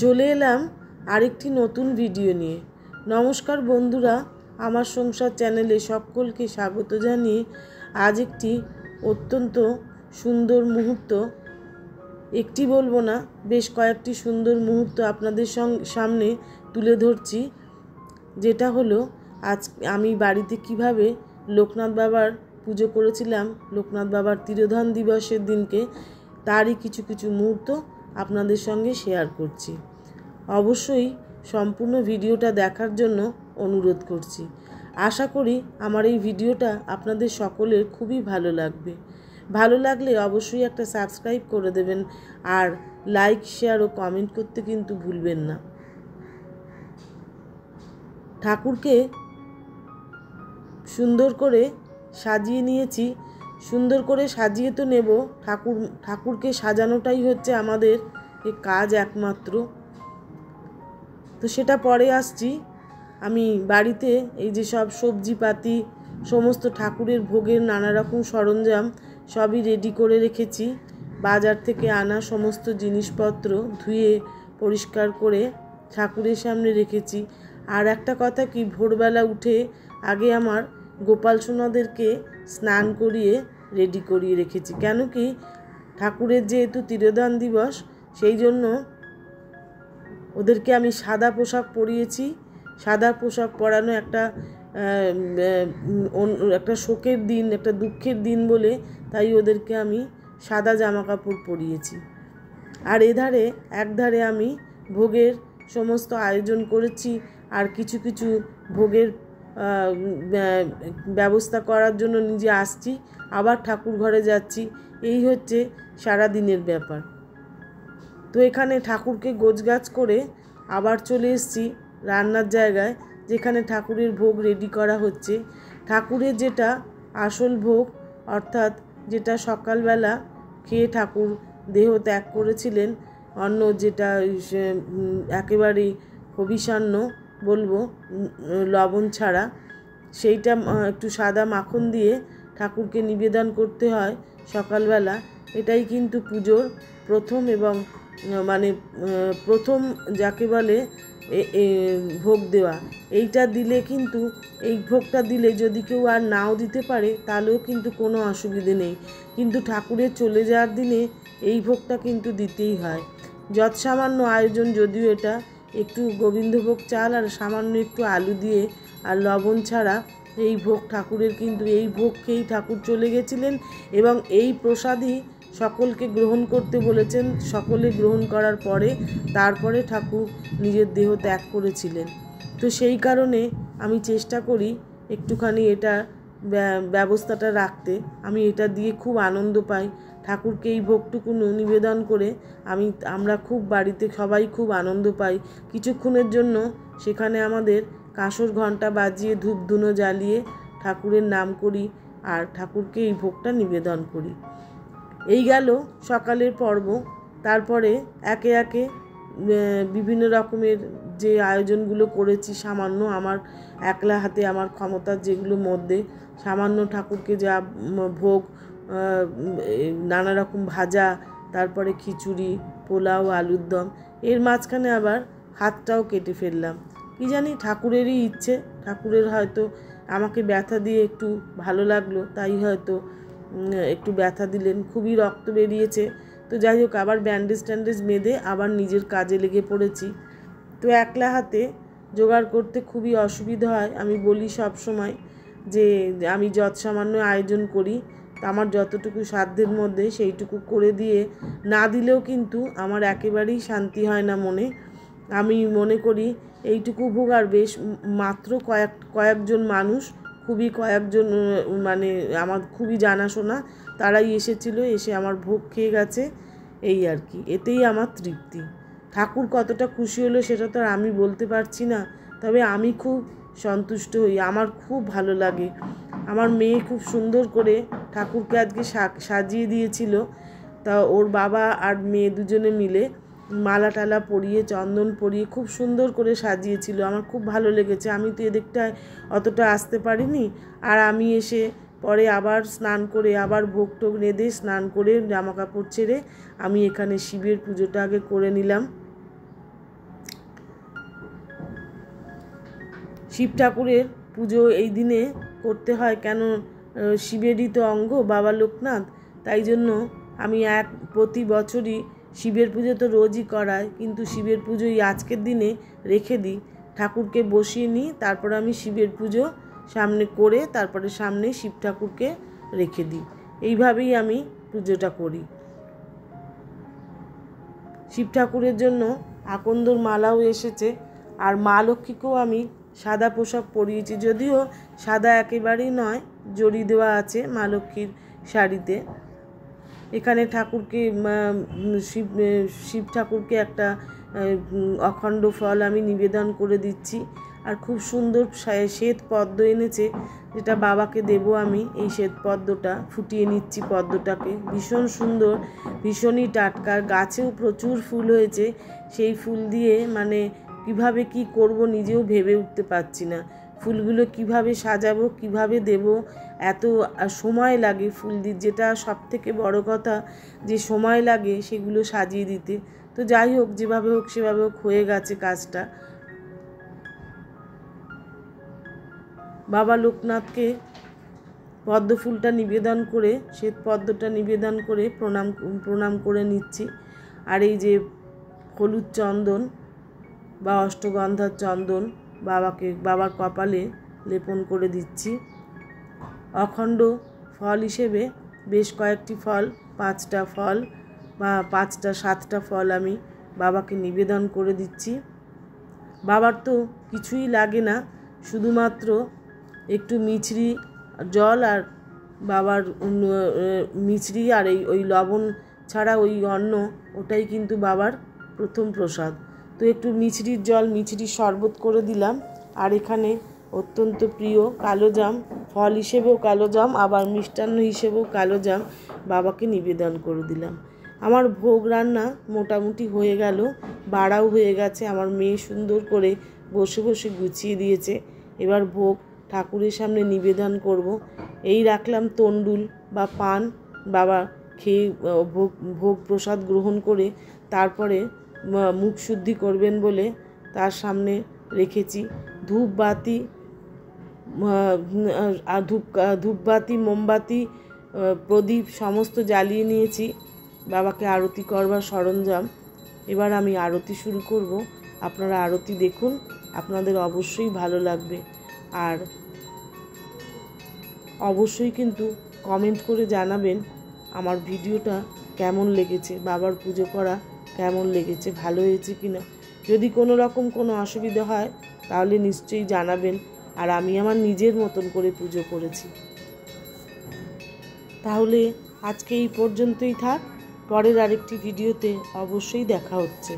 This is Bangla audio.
চলে এলাম আরেকটি নতুন ভিডিও নিয়ে। নমস্কার বন্ধুরা, আমার সংসার চ্যানেলে সকলকে স্বাগত জানিয়ে আজ একটি অত্যন্ত সুন্দর মুহূর্ত, একটি বলবো না বেশ কয়েকটি সুন্দর মুহূর্ত আপনাদের সামনে তুলে ধরছি। যেটা হলো আজ আমি বাড়িতে কিভাবে লোকনাথ বাবার পুজো করেছিলাম, লোকনাথ বাবার তিরোধান দিবসের দিনকে, তারই কিছু কিছু মুহূর্ত আপনাদের সঙ্গে শেয়ার করছি। অবশ্যই সম্পূর্ণ ভিডিওটা দেখার জন্য অনুরোধ করছি। আশা করি আমার এই ভিডিওটা আপনাদের সকলের খুবই ভালো লাগবে। ভালো লাগলে অবশ্যই একটা সাবস্ক্রাইব করে দেবেন, আর লাইক, শেয়ার ও কমেন্ট করতে কিন্তু ভুলবেন না। ঠাকুরকে সুন্দর করে সাজিয়ে নিয়েছি। সুন্দর করে সাজিয়ে তো নেব, ঠাকুরকে সাজানোটাই হচ্ছে আমাদের কাজ একমাত্র। তো সেটা পরে আসছি। আমি বাড়িতে এই যে সব সবজিপাতি, সমস্ত ঠাকুরের ভোগের নানা রকম সরঞ্জাম সবই রেডি করে রেখেছি। বাজার থেকে আনা সমস্ত জিনিসপত্র ধুয়ে পরিষ্কার করে ঠাকুরের সামনে রেখেছি। আর একটা কথা কি, ভোরবেলা উঠে আগে আমার গোপাল সোনাদেরকে স্নান করিয়ে রেডি করিয়ে রেখেছি। কেন কি, ঠাকুরের যেহেতু তিরোধান দিবস, সেই জন্য ওদেরকে আমি সাদা পোশাক পরিয়েছি। সাদা পোশাক পরানো একটা শোকের দিন, একটা দুঃখের দিন বলে তাই ওদেরকে আমি সাদা জামা কাপড় পরিয়েছি। আর একধারে আমি ভোগের সমস্ত আয়োজন করেছি, আর কিছু কিছু ভোগের ব্যবস্থা করার জন্য নিজে আসছি, আবার ঠাকুর ঘরে যাচ্ছি। এই হচ্ছে সারা দিনের ব্যাপার। তো এখানে ঠাকুরকে গোছগাছ করে আবার চলে এসেছি রান্নার জায়গায়, যেখানে ঠাকুরের ভোগ রেডি করা হচ্ছে। ঠাকুরের যেটা আসল ভোগ, অর্থাৎ যেটা সকালবেলা খেয়ে ঠাকুর দেহ ত্যাগ করেছিলেন, অন্ন যেটা একেবারেই হবিষান্ন বলবো, লবণ ছাড়া, সেইটা একটু সাদা মাখন দিয়ে ঠাকুরকে নিবেদন করতে হয় সকালবেলা। এটাই কিন্তু পুজোর প্রথম এবং প্রথম যাকে বলে ভোগ দেওয়া। এইটা দিলে কিন্তু, এই ভোগটা দিলে যদি কেউ আর নাও দিতে পারে তাহলেও কিন্তু কোনো অসুবিধে নেই, কিন্তু ঠাকুরের চলে যাওয়ার দিনে এই ভোগটা কিন্তু দিতেই হয়। যৎসামান্য আয়োজন, যদিও এটা একটু গোবিন্দভোগ চাল আর সামান্য একটু আলু দিয়ে আর লবণ ছাড়া এই ভোগ ঠাকুরের, কিন্তু এই ভোগ খেয়েই ঠাকুর চলে গেছিলেন এবং এই প্রসাদই সকলকে গ্রহণ করতে বলেছেন। সকলে গ্রহণ করার পরে তারপরে ঠাকুর নিজের দেহ ত্যাগ করেছিলেন। তো সেই কারণে আমি চেষ্টা করি একটুখানি এটা ব্যবস্থাটা রাখতে। আমি এটা দিয়ে খুব আনন্দ পাই। ঠাকুরকে এই ভোগটুকু নিবেদন করে আমরা খুব বাড়িতে সবাই খুব আনন্দ পাই। কিছুক্ষণের জন্য সেখানে আমাদের কাঁসর ঘণ্টা বাজিয়ে ধূপ ধুনো জ্বালিয়ে ঠাকুরের নাম করি আর ঠাকুরকে এই ভোগটা নিবেদন করি। এই গেল সকালের পর্ব। তারপরে একে একে বিভিন্ন রকমের যে আয়োজনগুলো করেছি, সামান্য আমার একলা হাতে আমার ক্ষমতার যেগুলো মধ্যে, সামান্য ঠাকুরকে যা ভোগ, নানা রকম ভাজা, তারপরে খিচুড়ি, পোলাও, আলুর দম, এর মাঝখানে আবার হাতটাও কেটে ফেললাম। কি জানি, ঠাকুরেরই ইচ্ছে, ঠাকুরের হয়তো আমাকে ব্যথা দিয়ে একটু ভালো লাগলো, তাই হয়তো একটু ব্যথা দিলেন। খুবই রক্ত বেরিয়েছে। তো যাই হোক, আবার ব্যান্ডেজ ট্যান্ডেজ বেঁধে আবার নিজের কাজে লেগে পড়েছি। তো একলা হাতে জোগাড় করতে খুবই অসুবিধা হয়। আমি বলি সব সময় যে আমি যৎসামান্য আয়োজন করি, আমার যতটুকু সাধ্যের মধ্যে সেইটুকু করে দিয়ে না দিলেও কিন্তু আমার একেবারেই শান্তি হয় না মনে। আমি মনে করি এইটুকু ভোগ, আর বেশ মাত্র কয়েকজন মানুষ, খুবই কয়েকজন, আমার খুবই জানাশোনা, তারাই এসেছিল, এসে আমার ভোগ খেয়ে গেছে, এই আর কি। এতেই আমার তৃপ্তি। ঠাকুর কতটা খুশি হলো সেটা তো আর আমি বলতে পারছি না, তবে আমি খুব সন্তুষ্ট হই, আমার খুব ভালো লাগে। আমার মেয়ে খুব সুন্দর করে ঠাকুরকে আজকে সাজিয়ে দিয়েছিল। তা ওর বাবা আর মেয়ে দুজনে মিলে মালা টালা পরিয়ে, চন্দন পরিয়ে খুব সুন্দর করে সাজিয়েছিল। আমার খুব ভালো লেগেছে। আমি তো এদিকটায় অতটা আসতে পারিনি। আর আমি এসে পরে আবার স্নান করে, আবার ভোগ টোগ নেদে স্নান করে জামা কাপড় ছেড়ে আমি এখানে শিবের পুজোটা আগে করে নিলাম। শিব ঠাকুরের পুজো এই দিনে করতে হয়, কেন শিবেরই তো অঙ্গ বাবা লোকনাথ। তাই জন্য আমি প্রতি বছরই শিবের পুজো তো রোজই করায়, কিন্তু শিবের পুজো এই আজকের দিনে রেখে দিই, ঠাকুরকে বসিয়ে নিই, তারপর আমি শিবের পুজো সামনে করে তারপরে সামনে শিব ঠাকুরকে রেখে দিই। এইভাবেই আমি পুজোটা করি। শিব ঠাকুরের জন্য আকন্দর মালাও এসেছে, আর মা লক্ষ্মীকেও আমি সাদা পোশাক পরিয়েছি, যদিও সাদা একেবারেই নয়, জড়ি দেওয়া আছে মা লক্ষ্মীর শাড়িতে। এখানে ঠাকুরকে শিব ঠাকুরকে একটা অখণ্ড ফল আমি নিবেদন করে দিচ্ছি। আর খুব সুন্দর শ্বেত পদ্ম এনেছে, যেটা বাবাকে দেব আমি। এই শ্বেত পদ্মটা ফুটিয়ে নিচ্ছি, পদ্মটাকে ভীষণ সুন্দর, ভীষণই টাটকা, গাছেও প্রচুর ফুল হয়েছে। সেই ফুল দিয়ে মানে কিভাবে কি করব নিজেও ভেবে উঠতে পারছি না। ফুলগুলো কিভাবে সাজাবো, কিভাবে দেব, এত সময় লাগে ফুল দিতে, যেটা সব থেকে বড় কথা, যে সময় লাগে সেগুলো সাজিয়ে দিতে। তো যাই হোক, যেভাবে হোক সেভাবে হোক হয়ে গেছে কাজটা। বাবা লোকনাথকে পদ্ম ফুলটা নিবেদন করে, শ্বেত পদ্মটা নিবেদন করে প্রণাম করে নিচ্ছি। আর এই যে হলুদ চন্দন বা অষ্টগন্ধার চন্দন বাবার কপালে লেপন করে দিচ্ছি। অখণ্ড ফল হিসেবে বেশ কয়েকটি ফল, 5টা ফল বা 5টা 7টা ফল আমি বাবাকে নিবেদন করে দিচ্ছি। বাবার তো কিছুই লাগে না, শুধুমাত্র একটু মিছরি জল আর বাবার মিছরি আর ওই লবণ ছাড়া ওই অন্ন, ওটাই কিন্তু বাবার প্রথম প্রসাদ। তো একটু মিছরির জল, মিছরির শরবত করে দিলাম। আর এখানে অত্যন্ত প্রিয় কালোজাম, ফল হিসেবেও কালোজাম, আবার মিষ্টান্ন হিসেবেও কালোজাম বাবাকে নিবেদন করে দিলাম। আমার ভোগ রান্না মোটামুটি হয়ে গেল, বাড়াও হয়ে গেছে। আমার মেয়ে সুন্দর করে বসে বসে গুছিয়ে দিয়েছে। এবার ভোগ ঠাকুরের সামনে নিবেদন করব। এই রাখলাম তণ্ডুল বা পান, বাবা খেয়ে ভোগ প্রসাদ গ্রহণ করে তারপরে মুখ শুদ্ধি করবেন বলে তার সামনে রেখেছি। ধূপবাতি, মোমবাতি, প্রদীপ সমস্ত জ্বালিয়ে নিয়েছি বাবাকে আরতি করবার সরঞ্জাম। এবার আমি আরতি শুরু করব। আপনারা আরতি দেখুন, আপনাদের অবশ্যই ভালো লাগবে। আর অবশ্যই কিন্তু কমেন্ট করে জানাবেন আমার ভিডিওটা কেমন লেগেছে, বাবার পুজো করা কেমন লেগেছে, ভালো হয়েছে কি না। যদি কোনো রকম কোনো অসুবিধা হয় তাহলে নিশ্চয়ই জানাবেন। আর আমি আমার নিজের মতন করে পুজো করেছি। তাহলে আজকে এই পর্যন্তই থাক, পরের আরেকটি ভিডিওতে অবশ্যই দেখা হচ্ছে।